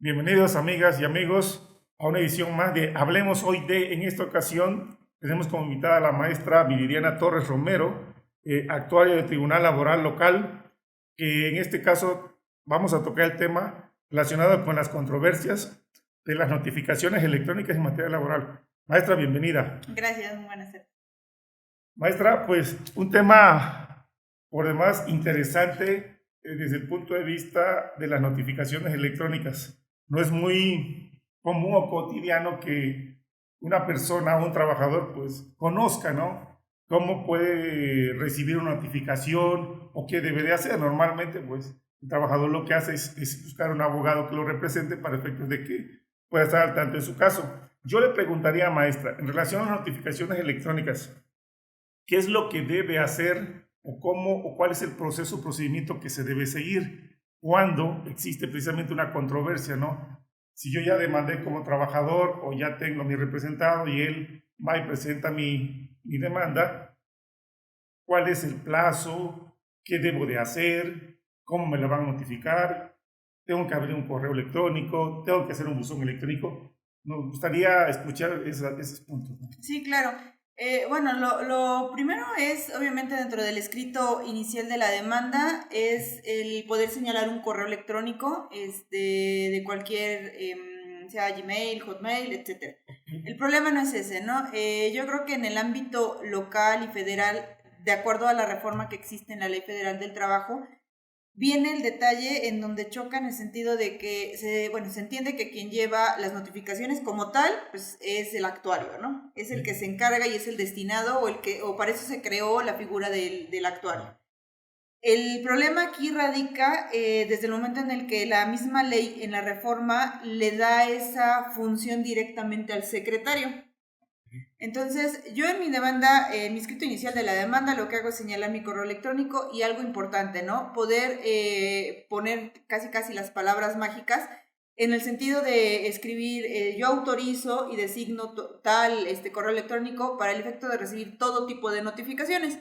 Bienvenidos amigas y amigos a una edición más de Hablemos Hoy de. En esta ocasión tenemos como invitada a la maestra Viridiana Torres Romero, actuaria del Tribunal Laboral Local, que en este caso vamos a tocar el tema relacionado con las controversias de las notificaciones electrónicas en materia laboral. Maestra, bienvenida. Gracias, muy buenas tardes. Maestra, pues un tema por demás interesante desde el punto de vista de las notificaciones electrónicas. No es muy común o cotidiano que una persona o un trabajador pues conozca, ¿no? Cómo puede recibir una notificación o qué debe de hacer. Normalmente pues el trabajador lo que hace es buscar un abogado que lo represente para efectos de que pueda estar al tanto de su caso. Yo le preguntaría, maestra, en relación a las notificaciones electrónicas, ¿qué es lo que debe hacer o cómo o cuál es el proceso o procedimiento que se debe seguir cuando existe precisamente una controversia, ¿no? Si yo ya demandé como trabajador o ya tengo a mi representado y él va y presenta mi demanda, ¿cuál es el plazo? ¿Qué debo de hacer? ¿Cómo me lo van a notificar? ¿Tengo que abrir un correo electrónico? ¿Tengo que hacer un buzón electrónico? Nos gustaría escuchar esos puntos, ¿no? Sí, claro. Bueno, lo primero es, obviamente, dentro del escrito inicial de la demanda, es el poder señalar un correo electrónico de cualquier, sea Gmail, Hotmail, etc. El problema no es ese, ¿no? Yo creo que en el ámbito local y federal, de acuerdo a la reforma que existe en la Ley Federal del Trabajo, viene el detalle en donde choca en el sentido de que se entiende que quien lleva las notificaciones como tal, pues es el actuario, ¿no? Es el que se encarga y es el destinado o para eso se creó la figura del actuario. El problema aquí radica desde el momento en el que la misma ley en la reforma le da esa función directamente al secretario. Entonces, yo en mi demanda, en mi escrito inicial de la demanda, lo que hago es señalar mi correo electrónico y algo importante, ¿no? Poder poner casi las palabras mágicas en el sentido de escribir, yo autorizo y designo tal correo electrónico para el efecto de recibir todo tipo de notificaciones.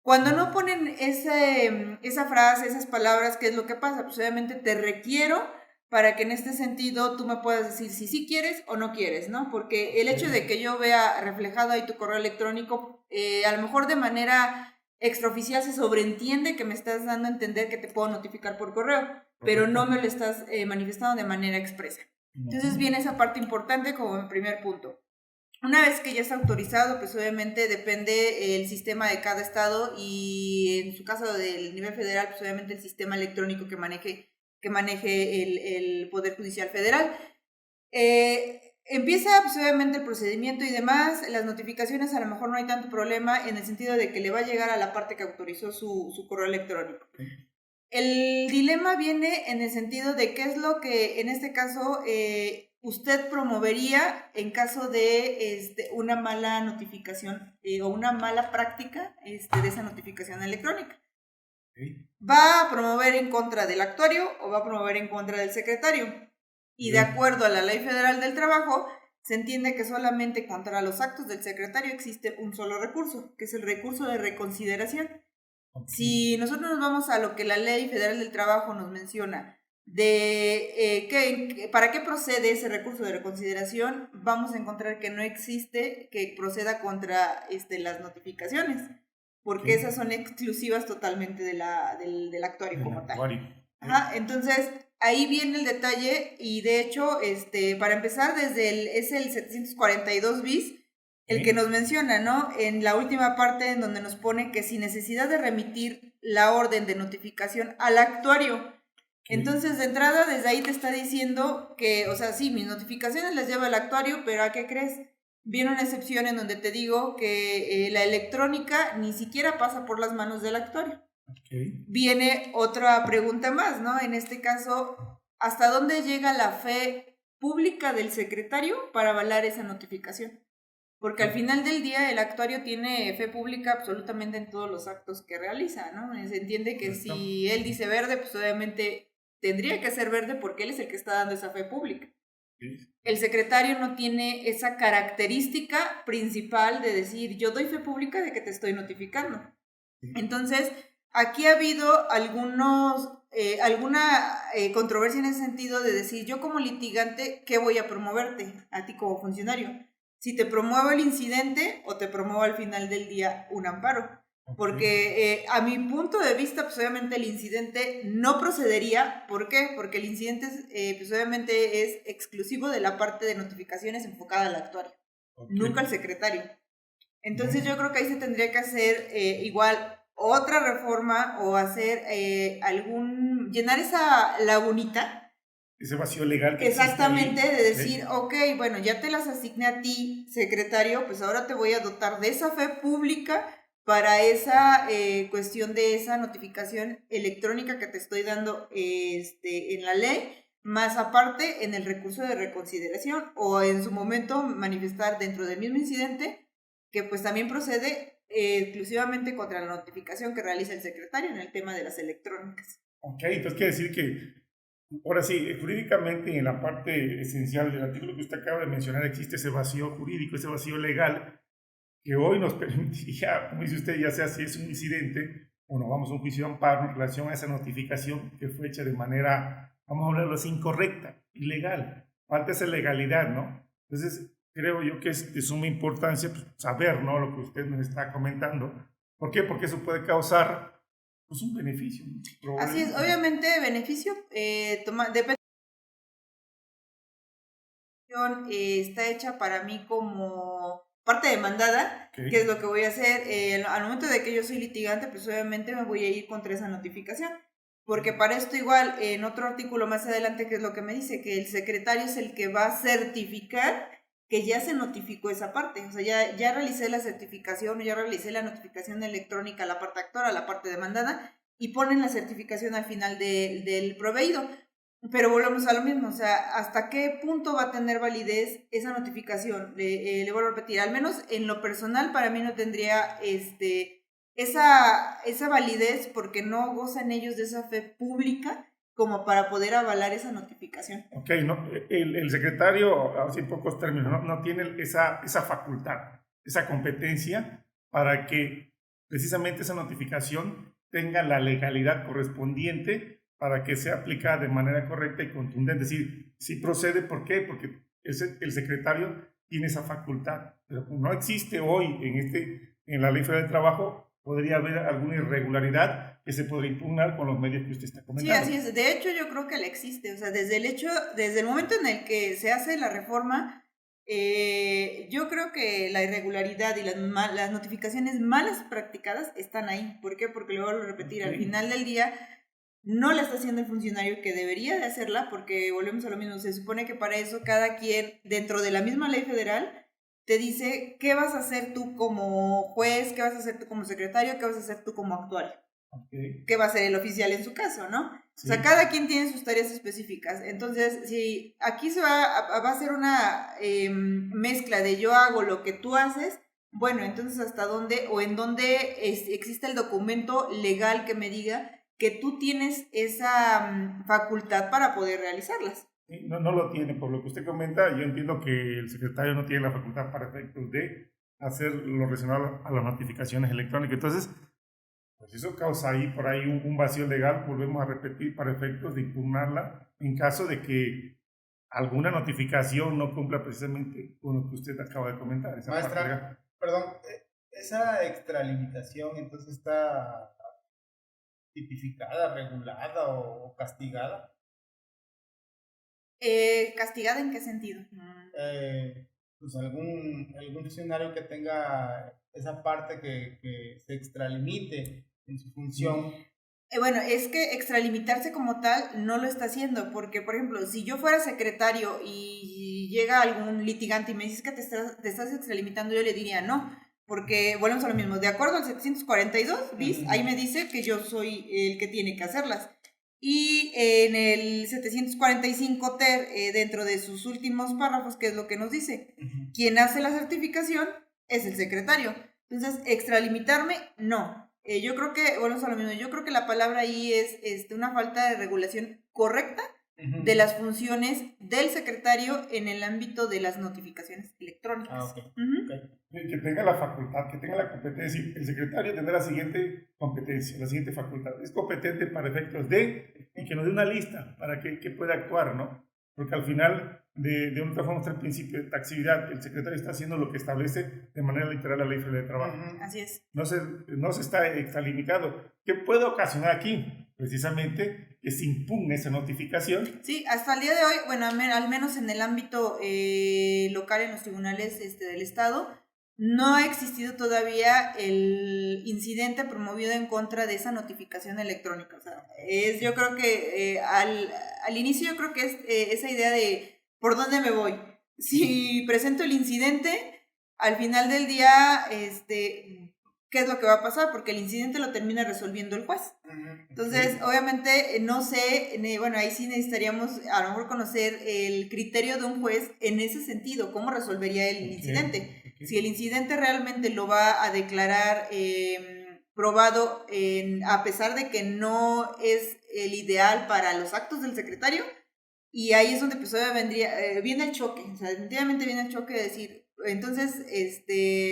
Cuando no ponen esa frase, esas palabras, ¿qué es lo que pasa? Pues obviamente te requiero para que en este sentido tú me puedas decir si sí quieres o no quieres, ¿no? Porque el hecho de que yo vea reflejado ahí tu correo electrónico, a lo mejor de manera extraoficial se sobreentiende que me estás dando a entender que te puedo notificar por correo, pero no me lo estás manifestando de manera expresa. Entonces viene esa parte importante como mi primer punto. Una vez que ya está autorizado, pues obviamente depende el sistema de cada estado y en su caso del nivel federal, pues obviamente el sistema electrónico que maneje el Poder Judicial Federal. Empieza pues, obviamente el procedimiento y demás, las notificaciones a lo mejor no hay tanto problema en el sentido de que le va a llegar a la parte que autorizó su correo electrónico. El dilema viene en el sentido de qué es lo que en este caso usted promovería en caso de una mala notificación o una mala práctica de esa notificación electrónica. ¿Va a promover en contra del actuario o va a promover en contra del secretario? Y de acuerdo a la Ley Federal del Trabajo, se entiende que solamente contra los actos del secretario existe un solo recurso, que es el recurso de reconsideración. Si nosotros nos vamos a lo que la Ley Federal del Trabajo nos menciona, ¿para qué procede ese recurso de reconsideración? Vamos a encontrar que no existe que proceda contra las notificaciones, porque esas son exclusivas totalmente del actuario como tal. Ajá, entonces, ahí viene el detalle y de hecho, para empezar, es el 742 bis, el que nos menciona, ¿no? En la última parte en donde nos pone que sin necesidad de remitir la orden de notificación al actuario. Entonces, de entrada, desde ahí te está diciendo que, o sea, sí, mis notificaciones las lleva el actuario, pero ¿a qué crees? Viene una excepción en donde te digo que la electrónica ni siquiera pasa por las manos del actuario. Viene otra pregunta más, ¿no? En este caso, ¿hasta dónde llega la fe pública del secretario para avalar esa notificación? Porque al final del día el actuario tiene fe pública absolutamente en todos los actos que realiza, ¿no? Se entiende que si él dice verde, pues obviamente tendría que ser verde porque él es el que está dando esa fe pública. El secretario no tiene esa característica principal de decir yo doy fe pública de que te estoy notificando. Entonces, aquí ha habido algunos alguna controversia en ese sentido de decir, yo como litigante, ¿qué voy a promoverte a ti como funcionario? Si te promuevo el incidente o te promuevo al final del día un amparo. Porque a mi punto de vista, pues obviamente el incidente no procedería. ¿Por qué? Porque el incidente pues obviamente es exclusivo de la parte de notificaciones enfocada al actuario, nunca al secretario. Entonces yo creo que ahí se tendría que hacer igual otra reforma o hacer llenar esa lagunita. Ese vacío legal que exactamente, de decir, ok, bueno, ya te las asigné a ti, secretario, pues ahora te voy a dotar de esa fe pública para esa cuestión de esa notificación electrónica que te estoy dando en la ley, más aparte en el recurso de reconsideración o en su momento manifestar dentro del mismo incidente que pues también procede exclusivamente contra la notificación que realiza el secretario en el tema de las electrónicas. Ok, entonces quiere decir que, ahora sí, jurídicamente en la parte esencial del artículo que usted acaba de mencionar existe ese vacío jurídico, ese vacío legal, que hoy nos permitiría, como dice usted, ya sea si es un incidente o nos vamos a un juicio de amparo en relación a esa notificación que fue hecha de manera, vamos a hablarlo así, incorrecta, ilegal. Falta esa legalidad, ¿no? Entonces, creo yo que es de suma importancia pues, saber, ¿no?, lo que usted nos está comentando. ¿Por qué? Porque eso puede causar pues, un beneficio. Así es, obviamente beneficio depende. Está hecha para mí como parte demandada, que es lo que voy a hacer. Al momento de que yo soy litigante, pues obviamente me voy a ir contra esa notificación. Porque para esto igual, en otro artículo más adelante, que es lo que me dice, que el secretario es el que va a certificar que ya se notificó esa parte. O sea, ya realicé la certificación, ya realicé la notificación electrónica a la parte actora, a la parte demandada, y ponen la certificación al final del proveído. Pero volvemos a lo mismo, o sea, ¿hasta qué punto va a tener validez esa notificación? Le vuelvo a repetir, al menos en lo personal para mí no tendría esa validez porque no gozan ellos de esa fe pública como para poder avalar esa notificación. Ok, no, el secretario, así en pocos términos, no tiene esa facultad, esa competencia para que precisamente esa notificación tenga la legalidad correspondiente para que sea aplicada de manera correcta y contundente. Es decir, si procede, ¿por qué? Porque el secretario tiene esa facultad. Pero no existe hoy en la Ley Federal del Trabajo, podría haber alguna irregularidad que se podría impugnar con los medios que usted está comentando. Sí, así es. De hecho, yo creo que la existe. O sea, desde el momento en el que se hace la reforma, yo creo que la irregularidad y las notificaciones malas practicadas están ahí. ¿Por qué? Porque lo vuelvo a repetir, al final del día no la está haciendo el funcionario que debería de hacerla, porque volvemos a lo mismo, se supone que para eso cada quien, dentro de la misma ley federal, te dice qué vas a hacer tú como juez, qué vas a hacer tú como secretario, qué vas a hacer tú como actuario. ¿Qué va a ser el oficial en su caso, no? Sí. O sea, cada quien tiene sus tareas específicas. Entonces, si aquí se va a hacer una mezcla de yo hago lo que tú haces, bueno, entonces hasta dónde o en dónde existe el documento legal que me diga que tú tienes esa facultad para poder realizarlas. No lo tiene, por lo que usted comenta. Yo entiendo que el secretario no tiene la facultad para efectos de hacer lo relacionado a las notificaciones electrónicas. Entonces, pues eso causa ahí por ahí un vacío legal, volvemos a repetir, para efectos de impugnarla en caso de que alguna notificación no cumpla precisamente con lo que usted acaba de comentar. Maestra, perdón, esa extralimitación entonces está tipificada, regulada o castigada. ¿Castigada en qué sentido? Pues algún funcionario que tenga esa parte que se extralimite en su función. Bueno, es que extralimitarse como tal no lo está haciendo, porque, por ejemplo, si yo fuera secretario y llega algún litigante y me dices que te estás extralimitando, yo le diría no, porque volvemos a lo mismo. De acuerdo al 742 bis, ahí me dice que yo soy el que tiene que hacerlas. Y en el 745 ter, dentro de sus últimos párrafos, ¿qué es lo que nos dice? Quien hace la certificación es el secretario. Entonces, extralimitarme, no. Yo creo que, bueno, es lo mismo, yo creo que la palabra ahí es una falta de regulación correcta de las funciones del secretario en el ámbito de las notificaciones electrónicas. Ok. Que tenga la facultad, que tenga la competencia. El secretario tendrá la siguiente competencia, la siguiente facultad. Es competente para efectos de, y que nos dé una lista para que pueda actuar, ¿no? Porque al final, de otra forma, está el principio de taxividad. El secretario está haciendo lo que establece de manera literal la Ley Federal de Trabajo. Así es. No se está extralimitado. ¿Qué puede ocasionar aquí? Precisamente que se impugne esa notificación. Sí, hasta el día de hoy, bueno, al menos en el ámbito local, en los tribunales del Estado, no ha existido todavía el incidente promovido en contra de esa notificación electrónica. O sea, yo creo que al inicio yo creo que es esa idea de ¿por dónde me voy? Si presento el incidente, al final del día, ¿qué es lo que va a pasar? Porque el incidente lo termina resolviendo el juez. Entonces, obviamente, no sé, bueno, ahí sí necesitaríamos a lo mejor conocer el criterio de un juez en ese sentido, cómo resolvería el incidente. Si el incidente realmente lo va a declarar probado a pesar de que no es el ideal para los actos del secretario, y ahí es donde pues, viene el choque, o sea, definitivamente viene el choque de decir, entonces,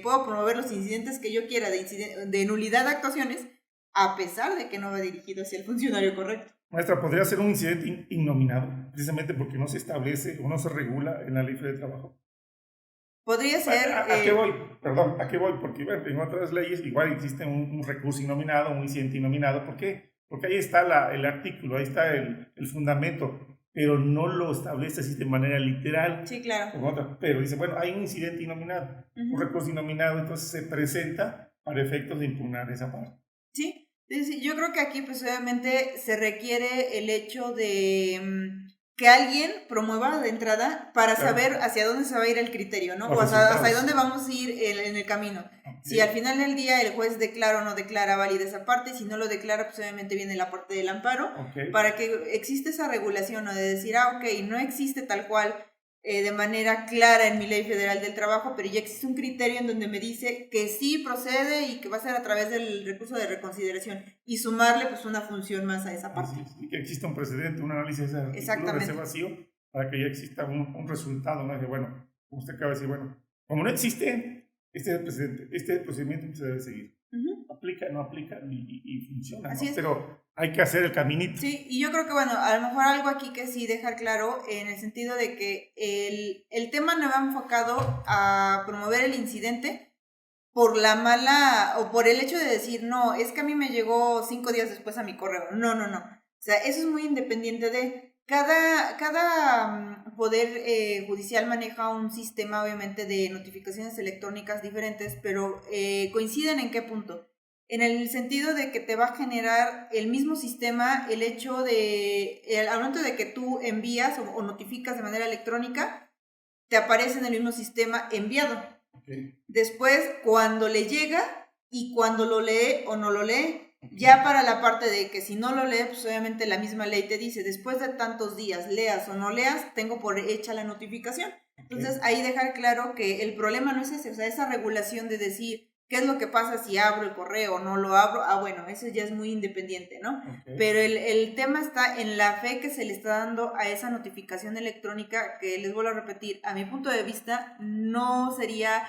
puedo promover los incidentes que yo quiera de nulidad de actuaciones, a pesar de que no va dirigido hacia el funcionario correcto. Maestra, ¿podría ser un incidente innominado? Precisamente porque no se establece o no se regula en la Ley Federal de Trabajo. Podría ser... ¿A qué voy? Perdón, ¿a qué voy? Porque bueno, en otras leyes igual existe un recurso innominado, un incidente innominado. ¿Por qué? Porque ahí está el artículo, ahí está el fundamento, pero no lo establece así de manera literal. Sí, claro. Pero dice, bueno, hay un incidente innominado, un recurso innominado, entonces se presenta para efectos de impugnar esa parte. Sí, yo creo que aquí pues obviamente se requiere el hecho de que alguien promueva de entrada para saber hacia dónde se va a ir el criterio, ¿no? O hacia dónde vamos a ir en el camino. Okay. Si al final del día el juez declara o no declara válida esa parte, si no lo declara, pues obviamente viene la parte del amparo, para que exista esa regulación, ¿no? De decir, ok, no existe tal cual de manera clara en mi Ley Federal del Trabajo, pero ya existe un criterio en donde me dice que sí procede y que va a ser a través del recurso de reconsideración y sumarle pues una función más a esa parte. Y que exista un precedente, un análisis de ese vacío para que ya exista un resultado, ¿no? De, bueno, como usted acaba de decir, bueno, como no existe este procedimiento se debe seguir. Aplica, no aplica y funciona, ¿no? Pero hay que hacer el caminito. Sí, y yo creo que, bueno, a lo mejor algo aquí que sí dejar claro, en el sentido de que el tema no va enfocado a promover el incidente por la mala, o por el hecho de decir, no, es que a mí me llegó 5 días después a mi correo. No. O sea, eso es muy independiente de... Cada poder judicial maneja un sistema, obviamente, de notificaciones electrónicas diferentes, pero coinciden en qué punto. En el sentido de que te va a generar el mismo sistema el hecho de, al momento de que tú envías o notificas de manera electrónica, te aparece en el mismo sistema enviado. Después, cuando le llega y cuando lo lee o no lo lee, ya para la parte de que si no lo lee, pues obviamente la misma ley te dice, después de tantos días, leas o no leas, tengo por hecha la notificación. Entonces, ahí dejar claro que el problema no es ese, o sea, esa regulación de decir, ¿qué es lo que pasa si abro el correo o no lo abro? Bueno, eso ya es muy independiente, ¿no? Pero el tema está en la fe que se le está dando a esa notificación electrónica, que les vuelvo a repetir, a mi punto de vista, no sería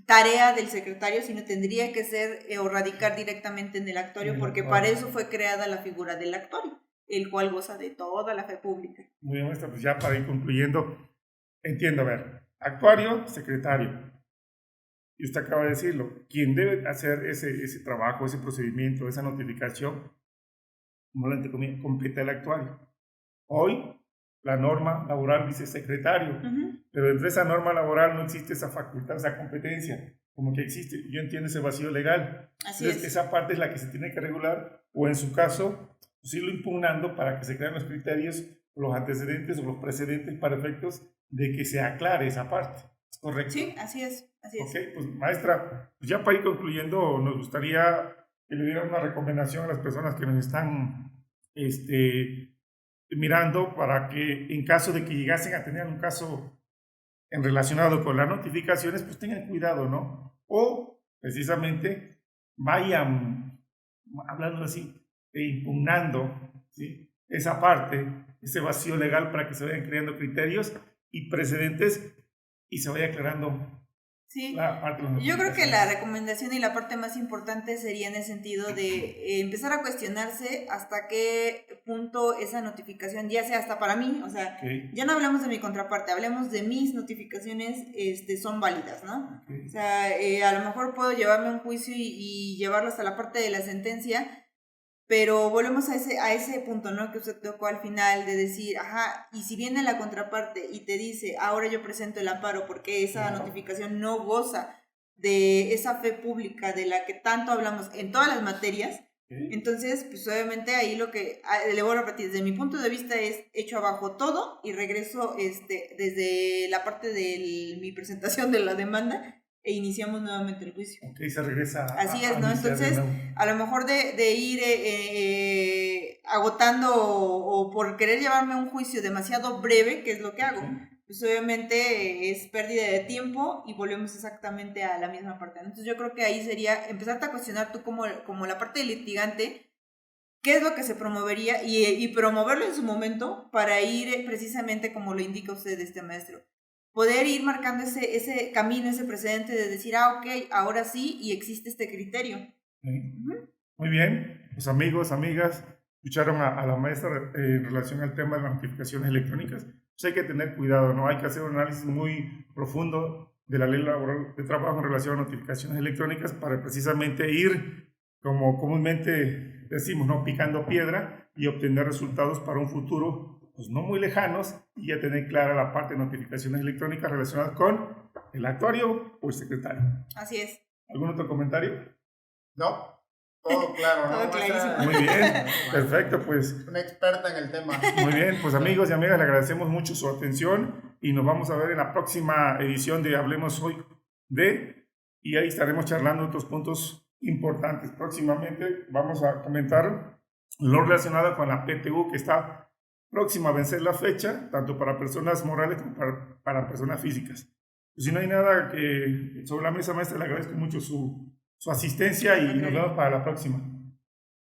tarea del secretario, sino tendría que ser o radicar directamente en el actuario, porque para eso fue creada la figura del actuario, el cual goza de toda la fe pública. Muy bien, pues ya para ir concluyendo, entiendo, a ver, actuario, secretario. Y usted acaba de decirlo, quien debe hacer ese trabajo, ese procedimiento, esa notificación, como lo completa el actuario. Hoy, la norma laboral dice secretario, pero dentro de esa norma laboral no existe esa facultad, esa competencia, como que existe. Yo entiendo ese vacío legal. Así Entonces, esa parte es la que se tiene que regular, o en su caso, pues, irlo impugnando para que se creen los criterios, los antecedentes o los precedentes para efectos de que se aclare esa parte. ¿Es correcto? Sí, así es. Ok, pues maestra, pues ya para ir concluyendo, nos gustaría que le dieran una recomendación a las personas que nos están mirando para que en caso de que llegasen a tener un caso relacionado con las notificaciones, pues tengan cuidado, ¿no? O precisamente vayan, hablando así, impugnando, ¿sí? esa parte, ese vacío legal para que se vayan creando criterios y precedentes y se vaya aclarando Sí, la parte de las yo creo que la notificaciones. recomendación y la parte más importante sería en el sentido de empezar a cuestionarse hasta qué punto esa notificación, ya sea hasta para mí, o sea, Ok, ya no hablamos de mi contraparte, hablemos de mis notificaciones, son válidas, ¿no? O ok. sea, a lo mejor puedo llevarme a un juicio y llevarlo hasta la parte de la sentencia, pero volvemos a ese punto, ¿no? Que usted tocó al final de decir, ajá, y si viene la contraparte y te dice, ahora yo presento el amparo porque esa Ajá. notificación no goza de esa fe pública de la que tanto hablamos en todas las materias, Ok. entonces, pues obviamente ahí lo que, le voy a repetir, desde mi punto de vista es echo abajo todo y regreso desde la parte de mi presentación de la demanda e iniciamos nuevamente el juicio. Ok, se regresa Así es, a ¿no? iniciar de Entonces, nuevo. a lo mejor de ir agotando o por querer llevarme a un juicio demasiado breve, que es lo que hago, pues obviamente es pérdida de tiempo y volvemos exactamente a la misma parte, ¿no? Entonces yo creo que ahí sería empezarte a cuestionar tú como la parte del litigante, qué es lo que se promovería y promoverlo en su momento para ir precisamente como lo indica usted, maestro. Poder ir marcando ese camino, ese precedente de decir, ok, ahora sí, y existe este criterio. Sí. Ujú. Muy bien, pues amigos, amigas, escucharon a la maestra en relación al tema de las notificaciones electrónicas. Pues hay que tener cuidado, ¿no? Hay que hacer un análisis muy profundo de la ley laboral de trabajo en relación a notificaciones electrónicas para precisamente ir, como comúnmente decimos, ¿no? Picando piedra y obtener resultados para un futuro, pues no muy lejanos, y ya tener clara la parte de notificaciones electrónicas relacionadas con el actuario o el secretario. Así es. ¿Algún otro comentario? ¿No? Todo claro, ¿no? Todo clarísimo. Muy bien, perfecto, pues Una experta en el tema. muy bien, pues amigos y amigas, le agradecemos mucho su atención y nos vamos a ver en la próxima edición de Hablemos Hoy y ahí estaremos charlando otros puntos importantes. Próximamente vamos a comentar lo relacionado con la PTU que está próxima a vencer la fecha, tanto para personas morales como para personas físicas. Pues si no hay nada que sobre la mesa, maestra, le agradezco mucho su asistencia y nos vemos para la próxima.